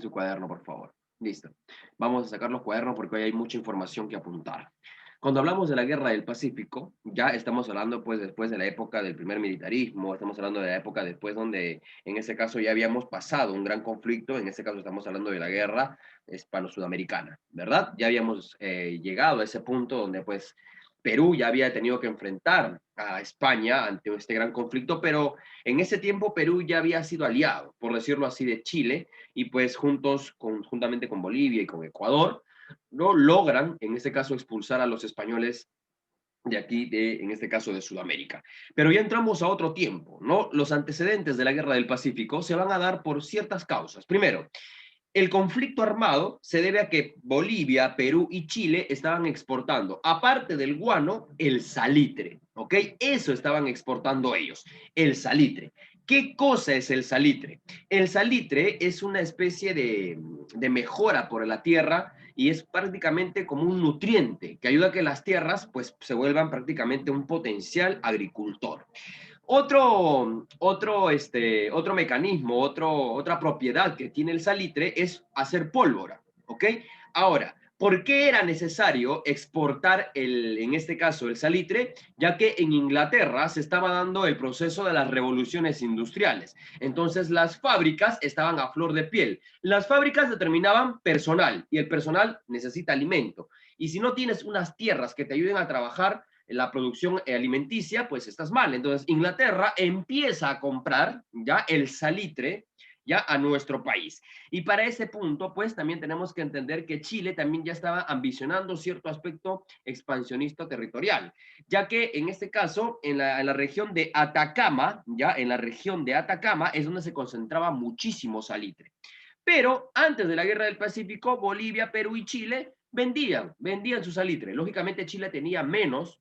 Su cuaderno, por favor. Listo. Vamos a sacar los cuadernos porque hoy hay mucha información que apuntar. Cuando hablamos de la Guerra del Pacífico, ya estamos hablando pues después de la época del primer militarismo, estamos hablando de la época después donde en ese caso ya habíamos pasado un gran conflicto, en este caso estamos hablando de la guerra hispano-sudamericana, ¿verdad? Ya habíamos llegado a ese punto donde pues Perú ya había tenido que enfrentar a España ante este gran conflicto, pero en ese tiempo Perú ya había sido aliado, por decirlo así, de Chile, y pues juntamente con Bolivia y con Ecuador, no logran, en este caso, expulsar a los españoles de aquí, en este caso de Sudamérica. Pero ya entramos a otro tiempo, ¿no? Los antecedentes de la Guerra del Pacífico se van a dar por ciertas causas. Primero, el conflicto armado se debe a que Bolivia, Perú y Chile estaban exportando, aparte del guano, el salitre, ¿ok? Eso estaban exportando ellos, el salitre. ¿Qué cosa es el salitre? El salitre es una especie de mejora por la tierra y es prácticamente como un nutriente que ayuda a que las tierras pues se vuelvan prácticamente un potencial agricultor. Otro mecanismo, otra propiedad que tiene el salitre es hacer pólvora, ¿ok? Ahora, ¿por qué era necesario exportar en este caso, el salitre? Ya que en Inglaterra se estaba dando el proceso de las revoluciones industriales. Entonces, las fábricas estaban a flor de piel. Las fábricas determinaban personal y el personal necesita alimento. Y si no tienes unas tierras que te ayuden a trabajar, la producción alimenticia, pues estás mal. Entonces, Inglaterra empieza a comprar ya el salitre ya a nuestro país. Y para ese punto, pues también tenemos que entender que Chile también ya estaba ambicionando cierto aspecto expansionista territorial, ya que en este caso, en la región de Atacama, ya en la región de Atacama es donde se concentraba muchísimo salitre. Pero antes de la Guerra del Pacífico, Bolivia, Perú y Chile vendían su salitre. Lógicamente Chile tenía menos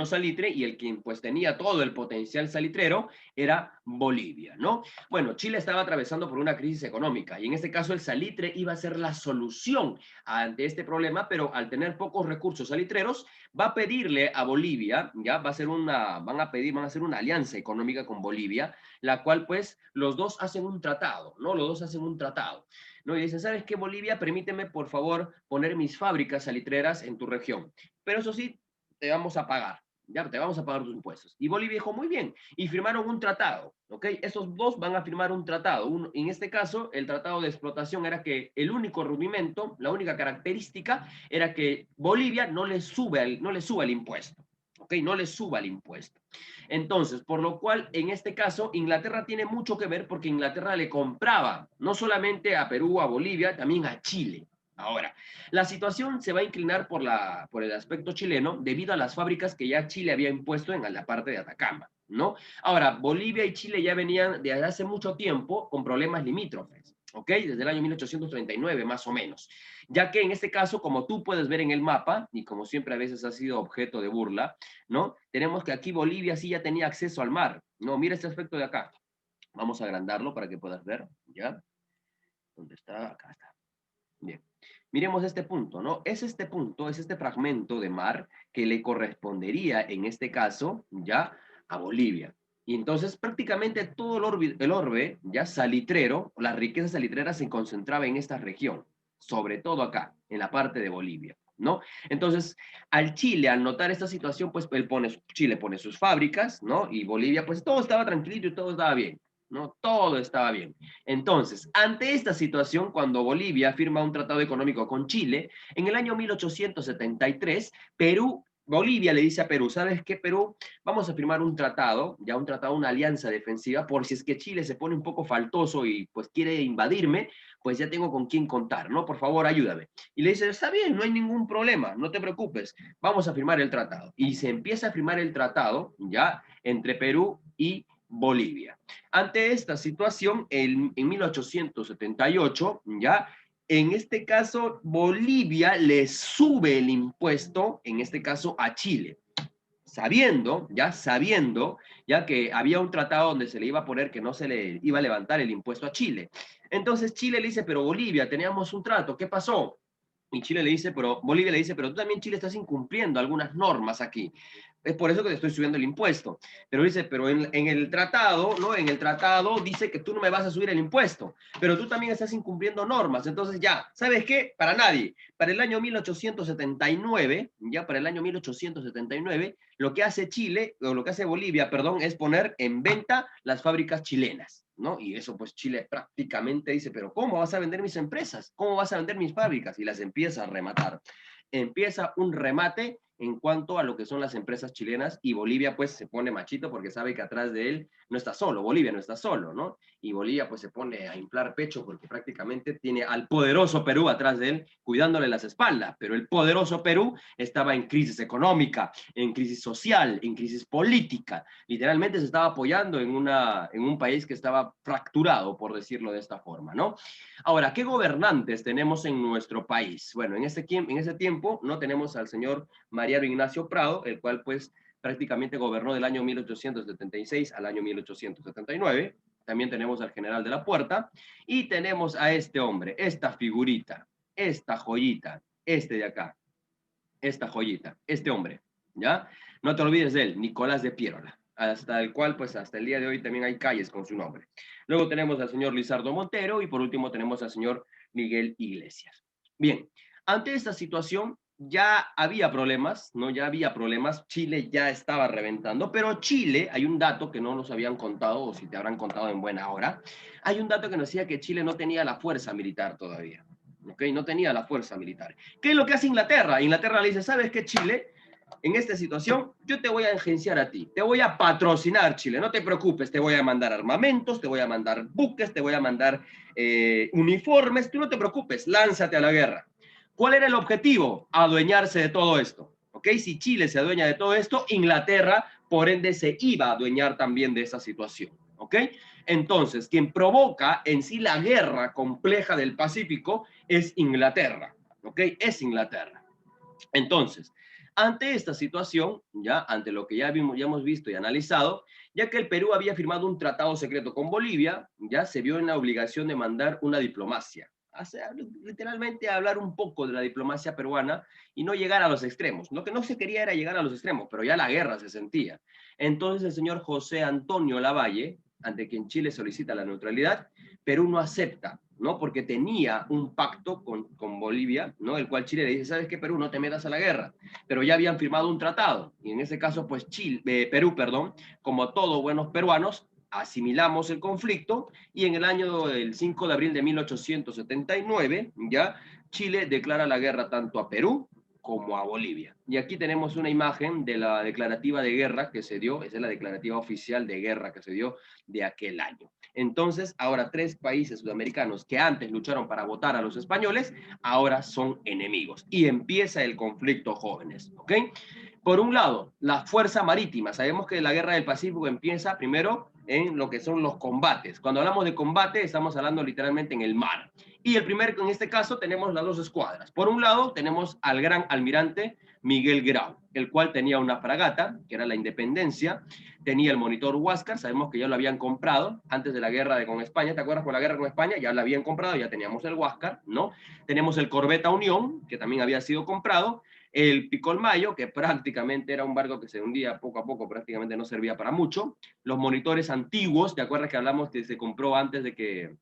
salitre y el quien pues tenía todo el potencial salitrero era Bolivia, ¿no? Bueno, Chile estaba atravesando por una crisis económica y en este caso el salitre iba a ser la solución ante este problema, pero al tener pocos recursos salitreros va a pedirle a Bolivia, ya van a hacer una alianza económica con Bolivia, la cual pues los dos hacen un tratado, ¿no? Los dos hacen un tratado. ¿No? Y dicen, ¿sabes qué, Bolivia? Permíteme, por favor, poner mis fábricas salitreras en tu región. Pero eso sí, te vamos a pagar, ya te vamos a pagar tus impuestos. Y Bolivia dijo, muy bien, y firmaron un tratado, ¿ok? Esos dos van a firmar un tratado. En este caso, el tratado de explotación era que el único rudimento, la única característica, era que Bolivia no le suba el impuesto. ¿Ok? No le suba el impuesto. Entonces, por lo cual, en este caso, Inglaterra tiene mucho que ver porque Inglaterra le compraba no solamente a Perú, a Bolivia, también a Chile. Ahora, la situación se va a inclinar por el aspecto chileno debido a las fábricas que ya Chile había impuesto en la parte de Atacama, ¿no? Ahora, Bolivia y Chile ya venían desde hace mucho tiempo con problemas limítrofes, ¿ok? Desde el año 1839 más o menos, ya que en este caso, como tú puedes ver en el mapa, y como siempre a veces ha sido objeto de burla, ¿no? Tenemos que aquí Bolivia sí ya tenía acceso al mar, ¿no? Mira este aspecto de acá. Vamos a agrandarlo para que puedas ver, ¿ya? ¿Dónde está? Acá está. Bien. Miremos este punto, ¿no? Es este punto, es este fragmento de mar que le correspondería, en este caso, ya a Bolivia. Y entonces prácticamente todo el orbe ya salitrero, las riquezas salitreras se concentraba en esta región, sobre todo acá, en la parte de Bolivia, ¿no? Entonces, al Chile, al notar esta situación, pues Chile pone sus fábricas, ¿no? Y Bolivia, pues todo estaba tranquilo y todo estaba bien, ¿no? Todo estaba bien. Entonces, ante esta situación, cuando Bolivia firma un tratado económico con Chile, en el año 1873, Bolivia le dice a Perú, ¿sabes qué, Perú? Vamos a firmar un tratado, ya un tratado, una alianza defensiva, por si es que Chile se pone un poco faltoso y pues quiere invadirme, pues ya tengo con quién contar, ¿no? Por favor, ayúdame. Y le dice, está bien, no hay ningún problema, no te preocupes, vamos a firmar el tratado. Y se empieza a firmar el tratado, ya, entre Perú y Bolivia. Ante esta situación, en 1878, ya, en este caso, Bolivia le sube el impuesto, en este caso, a Chile, sabiendo ya que había un tratado donde se le iba a poner que no se le iba a levantar el impuesto a Chile. Entonces Chile le dice, pero Bolivia, teníamos un trato, ¿qué pasó? Y Bolivia le dice, pero tú también, Chile, estás incumpliendo algunas normas aquí. Es por eso que te estoy subiendo el impuesto. Pero dice, pero en el tratado, ¿no? En el tratado dice que tú no me vas a subir el impuesto, pero tú también estás incumpliendo normas. Entonces ya, ¿sabes qué? Para nadie. Para el año 1879, ya para el año 1879, lo que hace Chile, o lo que hace Bolivia, perdón, es poner en venta las fábricas chilenas, ¿no? Y eso pues Chile prácticamente dice, pero ¿cómo vas a vender mis empresas? ¿Cómo vas a vender mis fábricas? Y las empieza a rematar. Empieza un remate en cuanto a lo que son las empresas chilenas, y Bolivia pues se pone machito porque sabe que atrás de él no está solo, Bolivia no está solo, ¿no? Y Bolivia pues se pone a inflar pecho porque prácticamente tiene al poderoso Perú atrás de él cuidándole las espaldas, pero el poderoso Perú estaba en crisis económica, en crisis social, en crisis política, literalmente se estaba apoyando en un país que estaba fracturado, por decirlo de esta forma, ¿no? Ahora, ¿qué gobernantes tenemos en nuestro país? Bueno, en ese tiempo no tenemos al señor Mariano Ignacio Prado, el cual pues prácticamente gobernó del año 1876 al año 1879. También tenemos al general de la Puerta y tenemos a este hombre, esta figurita, esta joyita, este de acá, esta joyita, este hombre, ¿ya? No te olvides de él, Nicolás de Piérola, hasta el cual pues hasta el día de hoy también hay calles con su nombre. Luego tenemos al señor Lizardo Montero y por último tenemos al señor Miguel Iglesias. Bien, ante esta situación ya había problemas, ¿no? Ya había problemas, Chile ya estaba reventando, pero Chile, hay un dato que no nos habían contado, o si te habrán contado en buena hora, hay un dato que nos decía que Chile no tenía la fuerza militar todavía, ¿ok? No tenía la fuerza militar. ¿Qué es lo que hace Inglaterra? Inglaterra le dice, ¿sabes qué, Chile? En esta situación, yo te voy a agenciar a ti, te voy a patrocinar, Chile, no te preocupes, te voy a mandar armamentos, te voy a mandar buques, te voy a mandar uniformes, tú no te preocupes, lánzate a la guerra. ¿Cuál era el objetivo? Adueñarse de todo esto, ¿ok? Si Chile se adueña de todo esto, Inglaterra, por ende, se iba a adueñar también de esa situación, ¿ok? Entonces, quien provoca en sí la guerra compleja del Pacífico es Inglaterra, ¿ok? Es Inglaterra. Entonces, ante esta situación, ya ante lo que ya hemos visto y analizado, ya que el Perú había firmado un tratado secreto con Bolivia, ya se vio en la obligación de mandar una diplomacia, literalmente hablar un poco de la diplomacia peruana y no llegar a los extremos. Lo que no se quería era llegar a los extremos, pero ya la guerra se sentía. Entonces el señor José Antonio Lavalle, ante quien Chile solicita la neutralidad, Perú no acepta, ¿no? Porque tenía un pacto con Bolivia, ¿no? El cual Chile le dice, ¿sabes qué, Perú? No te metas a la guerra. Pero ya habían firmado un tratado. Y en ese caso, pues Perú, perdón, como todos buenos peruanos, asimilamos el conflicto y en el año del 5 de abril de 1879, ya, Chile declara la guerra tanto a Perú como a Bolivia. Y aquí tenemos una imagen de la declarativa de guerra que se dio, esa es la declarativa oficial de guerra que se dio de aquel año. Entonces, ahora 3 países sudamericanos que antes lucharon para votar a los españoles, ahora son enemigos. Y empieza el conflicto, jóvenes, ¿ok? Por un lado, la fuerza marítima. Sabemos que la guerra del Pacífico empieza primero en lo que son los combates. Cuando hablamos de combate, estamos hablando literalmente en el mar. Y el primer, en este caso, tenemos las 2 escuadras. Por un lado, tenemos al gran almirante Miguel Grau, el cual tenía una fragata, que era la Independencia, tenía el monitor Huáscar, sabemos que ya lo habían comprado antes de la guerra con España, ¿te acuerdas? Con la guerra con España ya lo habían comprado, ya teníamos el Huáscar, ¿no? Tenemos el Corbeta Unión, que también había sido comprado, el Picolmayo, que prácticamente era un barco que se hundía poco a poco, prácticamente no servía para mucho, los monitores antiguos, ¿te acuerdas que hablamos que se compró antes de que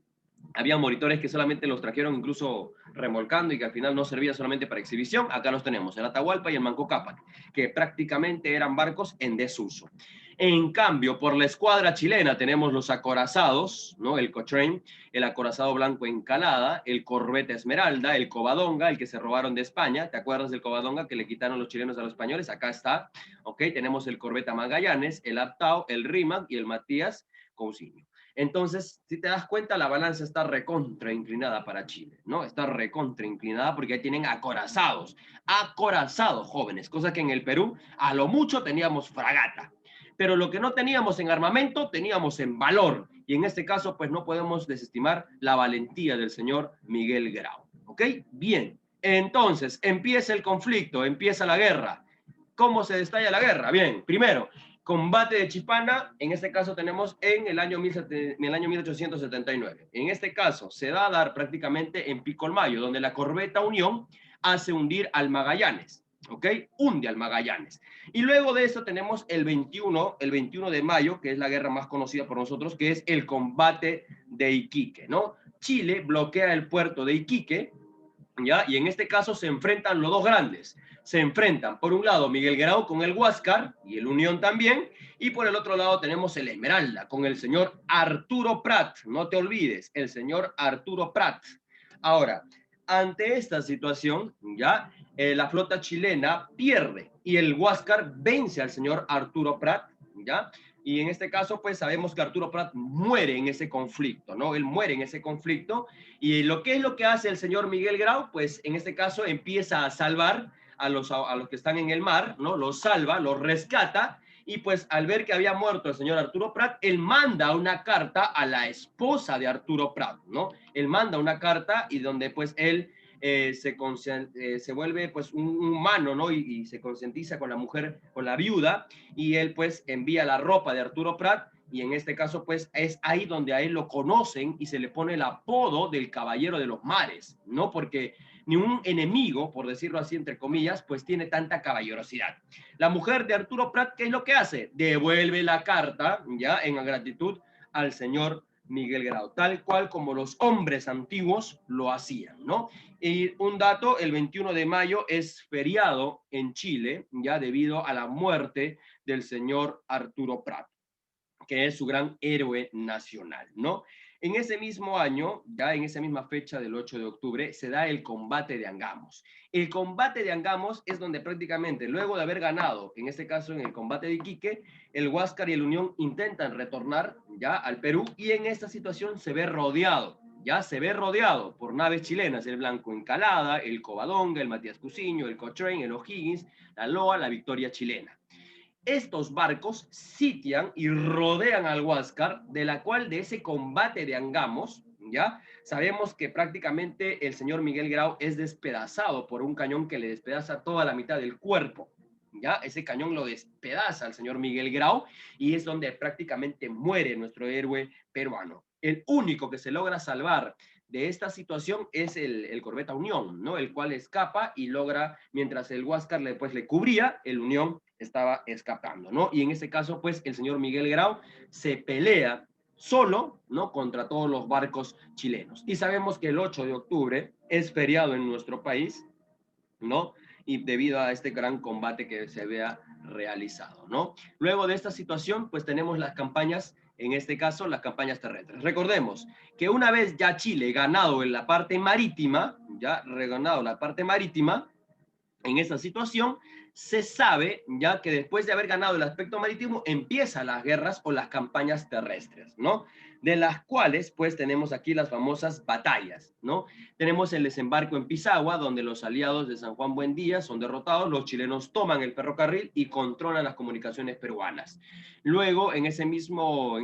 había monitores que solamente los trajeron incluso remolcando y que al final no servían solamente para exhibición? Acá los tenemos, el Atahualpa y el Manco Cápac, que prácticamente eran barcos en desuso. En cambio, por la escuadra chilena tenemos los acorazados, ¿no? El Cochrane, el acorazado blanco Encalada, el Corbeta Esmeralda, el Covadonga, el que se robaron de España. ¿Te acuerdas del Covadonga que le quitaron los chilenos a los españoles? Acá está, ¿ok? Tenemos el Corbeta Magallanes, el Aptao, el Rimac y el Matías Cousiño. Entonces, si te das cuenta, la balanza está recontra inclinada para Chile, ¿no? Está recontra inclinada porque ahí tienen acorazados, jóvenes, cosa que en el Perú a lo mucho teníamos fragata. Pero lo que no teníamos en armamento, teníamos en valor. Y en este caso, pues no podemos desestimar la valentía del señor Miguel Grau, ¿ok? Bien, entonces empieza el conflicto, empieza la guerra. ¿Cómo se destalla la guerra? Bien, primero, combate de Chipana, en este caso tenemos en el año 1879. En este caso se da a dar prácticamente en Picolmayo, donde la corbeta Unión hace hundir al Magallanes. ¿ok? Hunde al Magallanes. Y luego de esto tenemos el 21 de mayo, que es la guerra más conocida por nosotros, que es el combate de Iquique, ¿no? Chile bloquea el puerto de Iquique, ¿ya? Y en este caso se enfrentan los dos grandes. Se enfrentan, por un lado, Miguel Grau con el Huáscar y el Unión también, y por el otro lado tenemos el Esmeralda con el señor Arturo Prat. No te olvides, el señor Arturo Prat. Ahora, ante esta situación, ya la flota chilena pierde y el Huáscar vence al señor Arturo Prat, ya. Y en este caso, pues sabemos que Arturo Prat muere en ese conflicto, ¿no? Él muere en ese conflicto. Y lo que es lo que hace el señor Miguel Grau, pues en este caso empieza a salvar a los que están en el mar, ¿no? Los salva, los rescata, y pues al ver que había muerto el señor Arturo Prat, él manda una carta a la esposa de Arturo Prat, ¿no? Él manda una carta y donde pues él se vuelve pues un humano, ¿no? Y se concientiza con la mujer, con la viuda, y él pues envía la ropa de Arturo Prat, y en este caso pues es ahí donde a él lo conocen y se le pone el apodo del Caballero de los Mares, ¿no? Porque ni un enemigo, por decirlo así entre comillas, pues tiene tanta caballerosidad. La mujer de Arturo Prat, ¿qué es lo que hace? Devuelve la carta, ya, en gratitud al señor Miguel Grau, tal cual como los hombres antiguos lo hacían, ¿no? Y un dato, el 21 de mayo es feriado en Chile, ya debido a la muerte del señor Arturo Prat, que es su gran héroe nacional, ¿no? En ese mismo año, ya en esa misma fecha del 8 de octubre, se da el combate de Angamos. El combate de Angamos es donde prácticamente, luego de haber ganado, en este caso en el combate de Iquique, el Huáscar y el Unión intentan retornar ya al Perú, y en esta situación se ve rodeado, ya se ve rodeado por naves chilenas, el Blanco Encalada, el Covadonga, el Matías Cusiño, el Cochrane, el O'Higgins, la Loa, la Victoria chilena. Estos barcos sitian y rodean al Huáscar, de la cual de ese combate de Angamos, ¿ya? Sabemos que prácticamente el señor Miguel Grau es despedazado por un cañón que le despedaza toda la mitad del cuerpo, ¿ya? Ese cañón lo despedaza al señor Miguel Grau y es donde prácticamente muere nuestro héroe peruano. El único que se logra salvar de esta situación es el Corbeta Unión, ¿no? El cual escapa y logra, mientras el Huáscar le cubría, el Unión estaba escapando, ¿no? Y en este caso, pues, el señor Miguel Grau se pelea solo, ¿no? Contra todos los barcos chilenos. Y sabemos que el 8 de octubre es feriado en nuestro país, ¿no? Y debido a este gran combate que se había realizado, ¿no? Luego de esta situación, pues tenemos las campañas, en este caso, las campañas terrestres. Recordemos que una vez ya Chile ganado en la parte marítima, ya reganado la parte marítima, en esta situación, se sabe ya que después de haber ganado el aspecto marítimo, empiezan las guerras o las campañas terrestres, ¿no? De las cuales, pues, tenemos aquí las famosas batallas, ¿no? Tenemos el desembarco en Pisagua, donde los aliados de San Juan Buendía son derrotados, los chilenos toman el ferrocarril y controlan las comunicaciones peruanas. Luego, en ese mismo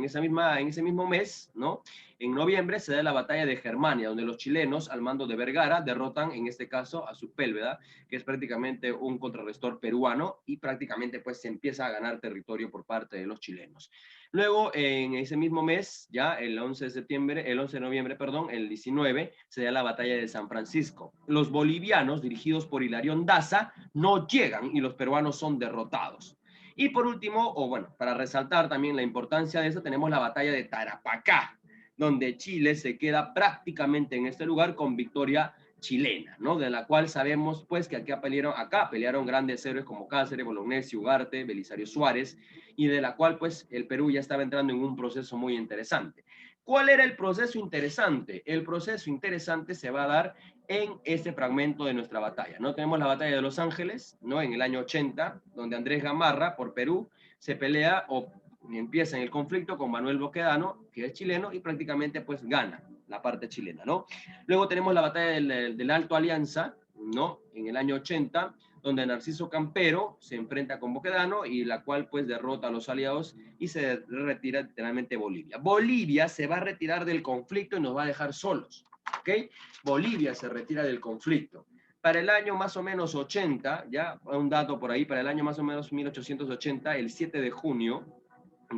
mes, ¿no? En noviembre se da la batalla de Germania, donde los chilenos, al mando de Vergara, derrotan, en este caso, a Sepúlveda, que es prácticamente un contrarrestor peruano, y prácticamente pues se empieza a ganar territorio por parte de los chilenos. Luego, en ese mismo mes, ya el 11 de noviembre, perdón, el 19, se da la batalla de San Francisco. Los bolivianos, dirigidos por Hilarión Daza, no llegan y los peruanos son derrotados. Y por último, o bueno, para resaltar también la importancia de eso, tenemos la batalla de Tarapacá, donde Chile se queda prácticamente en este lugar con victoria chilena, ¿no? De la cual sabemos, pues, que acá pelearon grandes héroes como Cáceres, Bolognesi, Ugarte, Belisario Suárez, y de la cual, pues, el Perú ya estaba entrando en un proceso muy interesante. ¿Cuál era el proceso interesante? El proceso interesante se va a dar en este fragmento de nuestra batalla, ¿no? Tenemos la batalla de Los Ángeles, ¿no? En el año 80, donde Andrés Gamarra, por Perú, se pelea o empieza en el conflicto con Manuel Boquedano, que es chileno, y prácticamente pues gana la parte chilena, ¿no? Luego tenemos la batalla del Alto Alianza, ¿no? En el año 80, donde Narciso Campero se enfrenta con Boquedano y la cual pues derrota a los aliados y se retira literalmente Bolivia. Bolivia se va a retirar del conflicto y nos va a dejar solos, ¿ok? Bolivia se retira del conflicto. Para el año más o menos 80, ya un dato por ahí, para el año más o menos 1880, el 7 de junio,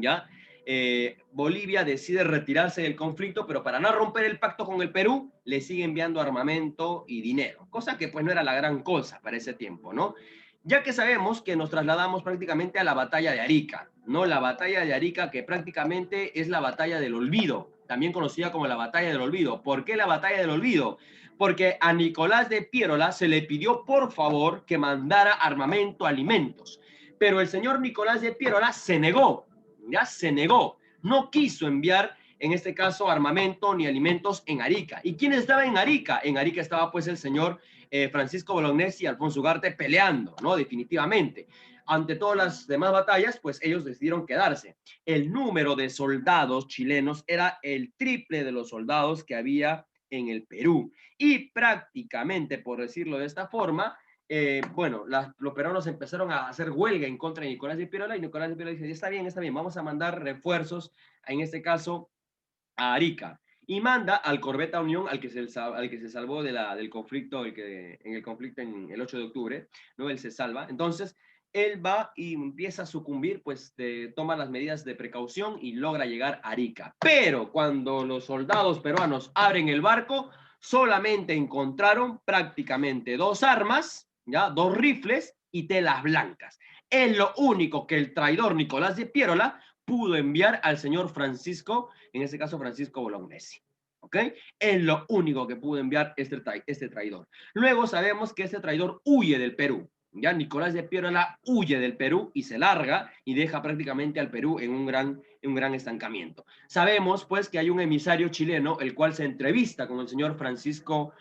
¿ya? Bolivia decide retirarse del conflicto, pero para no romper el pacto con el Perú, le sigue enviando armamento y dinero, cosa que pues no era la gran cosa para ese tiempo, ¿no? Ya que sabemos que nos trasladamos prácticamente a la batalla de Arica, ¿no? La batalla de Arica, que prácticamente es la batalla del olvido, también conocida como la batalla del olvido. ¿Por qué la batalla del olvido? Porque a Nicolás de Piérola se le pidió por favor que mandara armamento, alimentos, pero el señor Nicolás de Piérola se negó, ya se negó, no quiso enviar en este caso armamento ni alimentos en Arica. ¿Y quién estaba en Arica? En Arica estaba pues el señor Francisco Bolognesi y Alfonso Ugarte peleando, ¿no? Definitivamente. Ante todas las demás batallas, pues ellos decidieron quedarse. El número de soldados chilenos era el triple de los soldados que había en el Perú. Y prácticamente, por decirlo de esta forma, bueno, los peruanos empezaron a hacer huelga en contra de Nicolás de Piérola y Nicolás de Piérola dice, está bien, vamos a mandar refuerzos, en este caso, a Arica y manda al corbeta Unión al que se salvó del conflicto, en el conflicto en el 8 de octubre, ¿no? Él se salva. Entonces, él va y empieza a sucumbir, pues toma las medidas de precaución y logra llegar a Arica. Pero cuando los soldados peruanos abren el barco, solamente encontraron prácticamente dos armas, ¿ya? Dos rifles y telas blancas. Es lo único que el traidor Nicolás de Piérola pudo enviar al señor Francisco, en este caso Francisco Bolognesi. ¿Ok? Es lo único que pudo enviar este traidor. Luego sabemos que este traidor huye del Perú. Ya Nicolás de Piérola huye del Perú y se larga y deja prácticamente al Perú en un gran estancamiento. Sabemos pues que hay un emisario chileno el cual se entrevista con el señor Francisco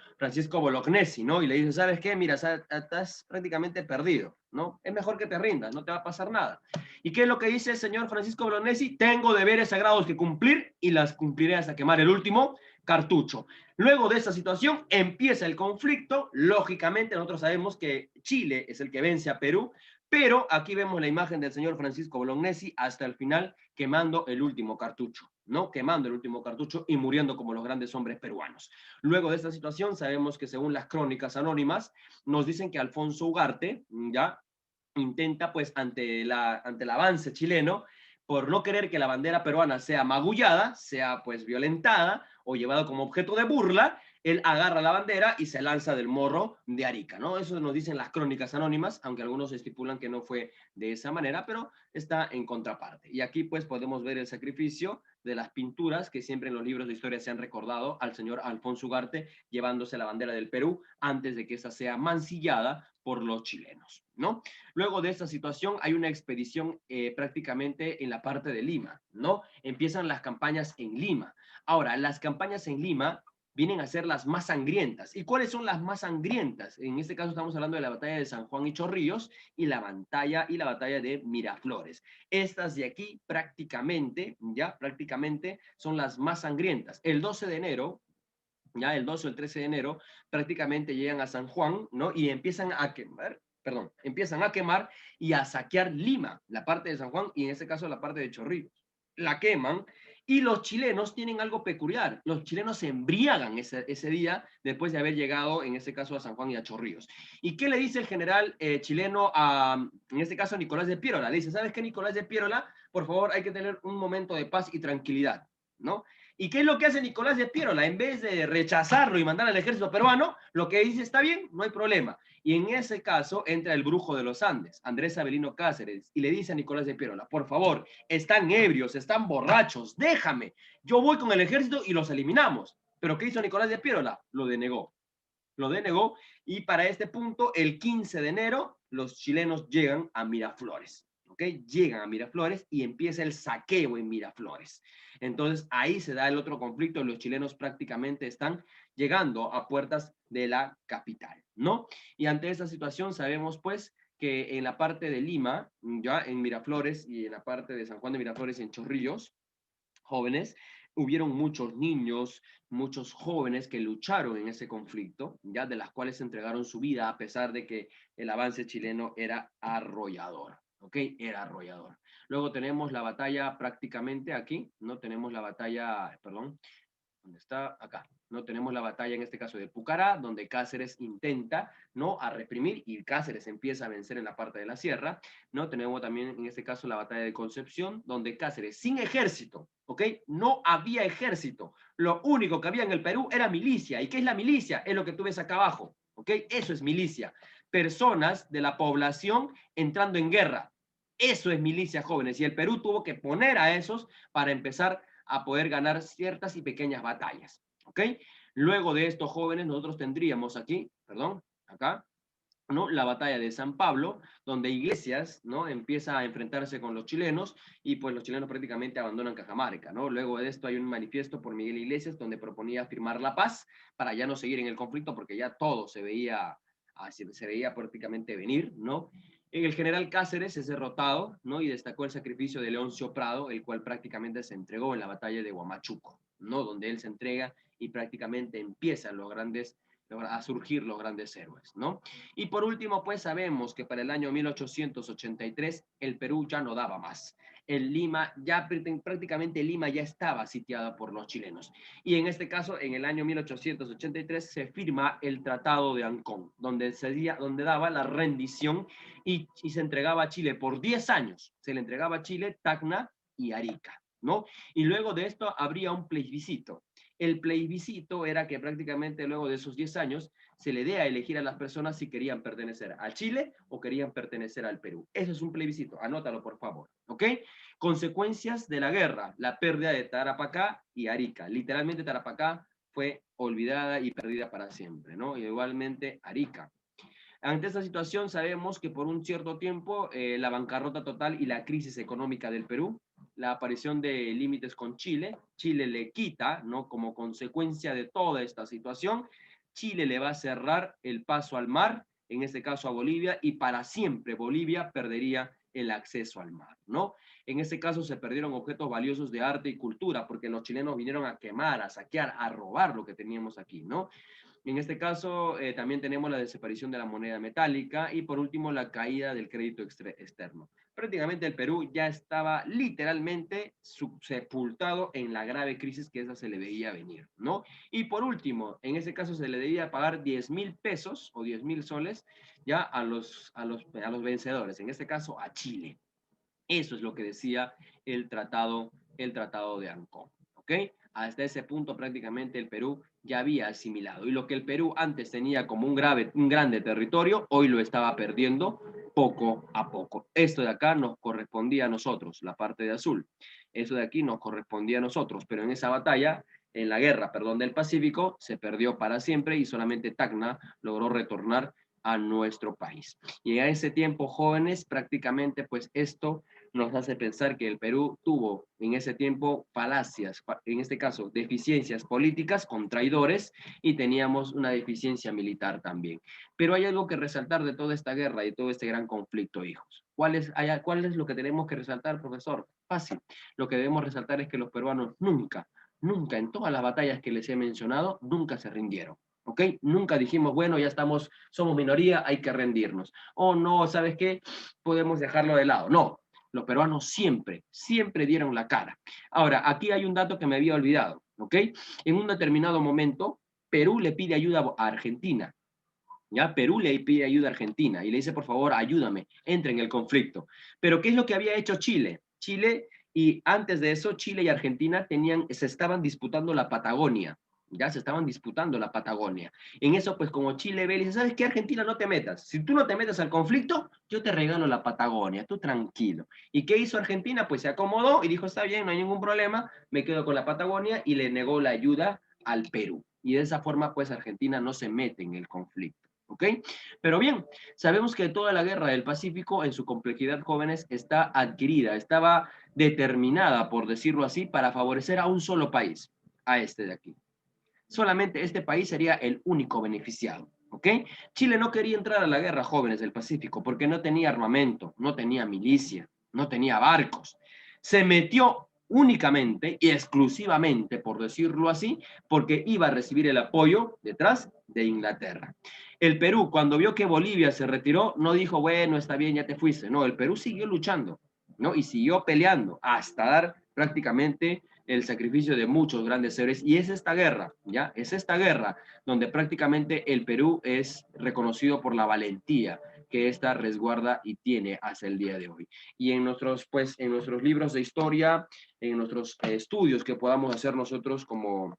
Bolognesi, ¿no? Y le dice, ¿sabes qué? Mira, estás prácticamente perdido, ¿no? Es mejor que te rindas, no te va a pasar nada. ¿Y qué es lo que dice el señor Francisco Bolognesi? Tengo deberes sagrados que cumplir y las cumpliré hasta quemar el último cartucho. Luego de esta situación empieza el conflicto. Lógicamente nosotros sabemos que Chile es el que vence a Perú, pero aquí vemos la imagen del señor Francisco Bolognesi hasta el final quemando el último cartucho, ¿no? Quemando el último cartucho y muriendo como los grandes hombres peruanos. Luego de esta situación sabemos que según las crónicas anónimas nos dicen que Alfonso Ugarte, ya, intenta pues ante el avance chileno, por no querer que la bandera peruana sea magullada, sea pues violentada o llevada como objeto de burla, él agarra la bandera y se lanza del morro de Arica, ¿no? Eso nos dicen las crónicas anónimas, aunque algunos estipulan que no fue de esa manera, pero está en contraparte. Y aquí pues podemos ver el sacrificio de las pinturas que siempre en los libros de historia se han recordado al señor Alfonso Ugarte llevándose la bandera del Perú antes de que esa sea mancillada por los chilenos, ¿no? Luego de esta situación hay una expedición prácticamente en la parte de Lima, ¿no? Empiezan las campañas en Lima. Ahora, las campañas en Lima vienen a ser las más sangrientas. ¿Y cuáles son las más sangrientas? En este caso estamos hablando de la batalla de San Juan y Chorrillos y la batalla de Miraflores. Estas de aquí prácticamente son las más sangrientas. El 12 de enero, ya el 12 o el 13 de enero, prácticamente llegan a San Juan, ¿no? Y empiezan a quemar y a saquear Lima, la parte de San Juan y en este caso la parte de Chorrillos. La queman y los chilenos tienen algo peculiar. Los chilenos se embriagan ese día después de haber llegado, en este caso, a San Juan y a Chorrillos. ¿Y qué le dice el general chileno en este caso, a Nicolás de Piérola? Le dice, ¿sabes qué, Nicolás de Piérola? Por favor, hay que tener un momento de paz y tranquilidad, ¿no? ¿Y qué es lo que hace Nicolás de Piérola? En vez de rechazarlo y mandar al ejército peruano, lo que dice, está bien, no hay problema. Y en ese caso entra el brujo de los Andes, Andrés Avelino Cáceres, y le dice a Nicolás de Piérola, por favor, están ebrios, están borrachos, déjame, yo voy con el ejército y los eliminamos. ¿Pero qué hizo Nicolás de Piérola? Lo denegó, y para este punto, el 15 de enero, los chilenos llegan a Miraflores. ¿Ok? Llegan a Miraflores y empieza el saqueo en Miraflores. Entonces ahí se da el otro conflicto, los chilenos prácticamente están llegando a puertas de la capital, ¿no? Y ante esta situación sabemos pues que en la parte de Lima, ya en Miraflores y en la parte de San Juan de Miraflores en Chorrillos, jóvenes, hubieron muchos niños, muchos jóvenes que lucharon en ese conflicto, ya de las cuales entregaron su vida a pesar de que el avance chileno era arrollador. ¿Ok? Era arrollador. Luego tenemos la batalla prácticamente aquí, ¿no? Tenemos la batalla, perdón, ¿dónde está? Acá. ¿No? Tenemos la batalla en este caso de Pucará, donde Cáceres intenta, ¿no? A reprimir y Cáceres empieza a vencer en la parte de la sierra, ¿no? Tenemos también en este caso la batalla de Concepción, donde Cáceres, sin ejército, ¿ok? No había ejército. Lo único que había en el Perú era milicia. ¿Y qué es la milicia? Es lo que tú ves acá abajo, ¿ok? Eso es milicia. personas de la población entrando en guerra. Eso es milicia, jóvenes, y el Perú tuvo que poner a esos para empezar a poder ganar ciertas y pequeñas batallas, ¿ok? Luego de esto, jóvenes, nosotros tendríamos aquí, perdón, acá, ¿no? La batalla de San Pablo, donde Iglesias, ¿no? Empieza a enfrentarse con los chilenos y pues los chilenos prácticamente abandonan Cajamarca, ¿no? Luego de esto hay un manifiesto por Miguel Iglesias donde proponía firmar la paz para ya no seguir en el conflicto porque ya todo se veía prácticamente venir, ¿no? El general Cáceres es derrotado, ¿no? Y destacó el sacrificio de Leoncio Prado, el cual prácticamente se entregó en la batalla de Huamachuco, ¿no? Donde él se entrega y prácticamente empiezan a surgir los grandes héroes, ¿no? Y por último, pues sabemos que para el año 1883 el Perú ya no daba más. En Lima, prácticamente Lima ya estaba sitiada por los chilenos. Y en este caso, en el año 1883 se firma el Tratado de Ancón, donde daba la rendición y se entregaba a Chile por 10 años. Se le entregaba a Chile Tacna y Arica, ¿no? Y luego de esto habría un plebiscito. El plebiscito era que prácticamente luego de esos 10 años se le dé a elegir a las personas si querían pertenecer a Chile o querían pertenecer al Perú. Eso es un plebiscito, anótalo por favor, ¿ok? Consecuencias de la guerra, la pérdida de Tarapacá y Arica. Literalmente Tarapacá fue olvidada y perdida para siempre, ¿no? Y igualmente Arica. Ante esta situación sabemos que por un cierto tiempo la bancarrota total y la crisis económica del Perú, la aparición de límites con Chile, Chile le quita, ¿no? Como consecuencia de toda esta situación, Chile le va a cerrar el paso al mar, en este caso a Bolivia, y para siempre Bolivia perdería el acceso al mar, ¿no? En este caso se perdieron objetos valiosos de arte y cultura, porque los chilenos vinieron a quemar, a saquear, a robar lo que teníamos aquí, ¿no? En este caso, también tenemos la desaparición de la moneda metálica y por último la caída del crédito externo. Prácticamente el Perú ya estaba literalmente sepultado en la grave crisis que esa se le veía venir, ¿no? Y por último, en ese caso se le debía pagar 10.000 pesos o 10.000 soles ya a los vencedores, en este caso a Chile. Eso es lo que decía el tratado de Ancón, ¿ok? Hasta ese punto prácticamente el Perú ya había asimilado. Y lo que el Perú antes tenía como un grande territorio, hoy lo estaba perdiendo poco a poco. Esto de acá nos correspondía a nosotros, la parte de azul. Eso de aquí nos correspondía a nosotros, pero en esa batalla, en la guerra, perdón, del Pacífico, se perdió para siempre y solamente Tacna logró retornar a nuestro país. Y a ese tiempo, jóvenes, prácticamente pues esto nos hace pensar que el Perú tuvo en ese tiempo falacias, en este caso deficiencias políticas con traidores y teníamos una deficiencia militar también. Pero hay algo que resaltar de toda esta guerra y todo este gran conflicto, hijos. ¿Cuál es lo que tenemos que resaltar, profesor? Fácil. Lo que debemos resaltar es que los peruanos nunca en todas las batallas que les he mencionado, nunca se rindieron. ¿Ok? Nunca dijimos, bueno, ya somos minoría, hay que rendirnos. O no, ¿sabes qué? Podemos dejarlo de lado. No, los peruanos siempre dieron la cara. Ahora, aquí hay un dato que me había olvidado, ¿ok? En un determinado momento, Perú le pide ayuda a Argentina, ¿ya? Perú le pide ayuda a Argentina y le dice, por favor, ayúdame, entre en el conflicto. Pero, ¿qué es lo que había hecho Chile? Y antes de eso, Chile y Argentina se estaban disputando la Patagonia, ya se estaban disputando la Patagonia. En eso, pues como Chile ve, le dice, ¿sabes qué, Argentina? No te metas. Si tú no te metes al conflicto, yo te regalo la Patagonia, tú tranquilo. ¿Y qué hizo Argentina? Pues se acomodó y dijo, está bien, no hay ningún problema, me quedo con la Patagonia y le negó la ayuda al Perú. Y de esa forma, pues Argentina no se mete en el conflicto. ¿Ok? Pero bien, sabemos que toda la guerra del Pacífico en su complejidad, jóvenes, está adquirida, estaba determinada, por decirlo así, para favorecer a un solo país, a este de aquí. Solamente este país sería el único beneficiado. ¿Ok? Chile no quería entrar a la guerra, jóvenes del Pacífico, porque no tenía armamento, no tenía milicia, no tenía barcos. Se metió únicamente y exclusivamente, por decirlo así, porque iba a recibir el apoyo detrás de Inglaterra. El Perú, cuando vio que Bolivia se retiró, no dijo, bueno, está bien, ya te fuiste. No, el Perú siguió luchando, ¿no? Y siguió peleando hasta dar prácticamente el sacrificio de muchos grandes seres, y es esta guerra, ¿ya? Es esta guerra donde prácticamente el Perú es reconocido por la valentía que esta resguarda y tiene hasta el día de hoy. Y en nuestros libros de historia, en nuestros estudios que podamos hacer nosotros como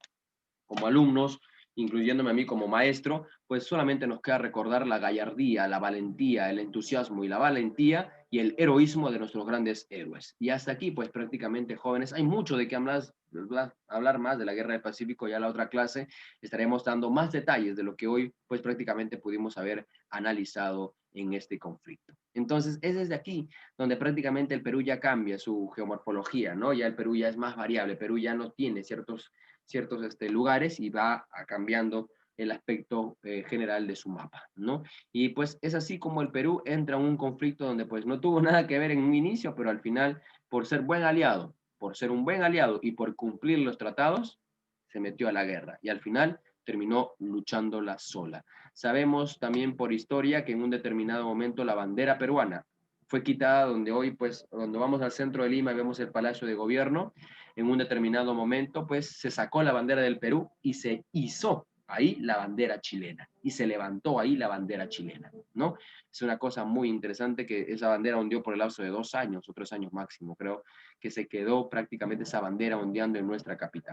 alumnos, incluyéndome a mí como maestro, pues solamente nos queda recordar la gallardía, la valentía, el entusiasmo y la valentía y el heroísmo de nuestros grandes héroes. Y hasta aquí, pues prácticamente, jóvenes, hay mucho de qué hablar más de la Guerra del Pacífico. Ya en la otra clase estaremos dando más detalles de lo que hoy, pues prácticamente pudimos haber analizado en este conflicto. Entonces, es desde aquí donde prácticamente el Perú ya cambia su geomorfología, ¿no? Ya el Perú ya es más variable, Perú ya no tiene ciertos lugares y va cambiando el aspecto general de su mapa, ¿no? Y pues es así como el Perú entra en un conflicto donde pues no tuvo nada que ver en un inicio, pero al final, por ser buen aliado, por ser un buen aliado y por cumplir los tratados, se metió a la guerra y al final terminó luchándola sola. Sabemos también por historia que en un determinado momento la bandera peruana fue quitada donde hoy, pues, cuando vamos al centro de Lima y vemos el Palacio de Gobierno, en un determinado momento, pues, se sacó la bandera del Perú y se izó ahí la bandera chilena y se levantó ahí la bandera chilena, ¿no? Es una cosa muy interesante que esa bandera ondeó por el lapso de 2 años o 3 años máximo, creo, que se quedó prácticamente esa bandera ondeando en nuestra capital.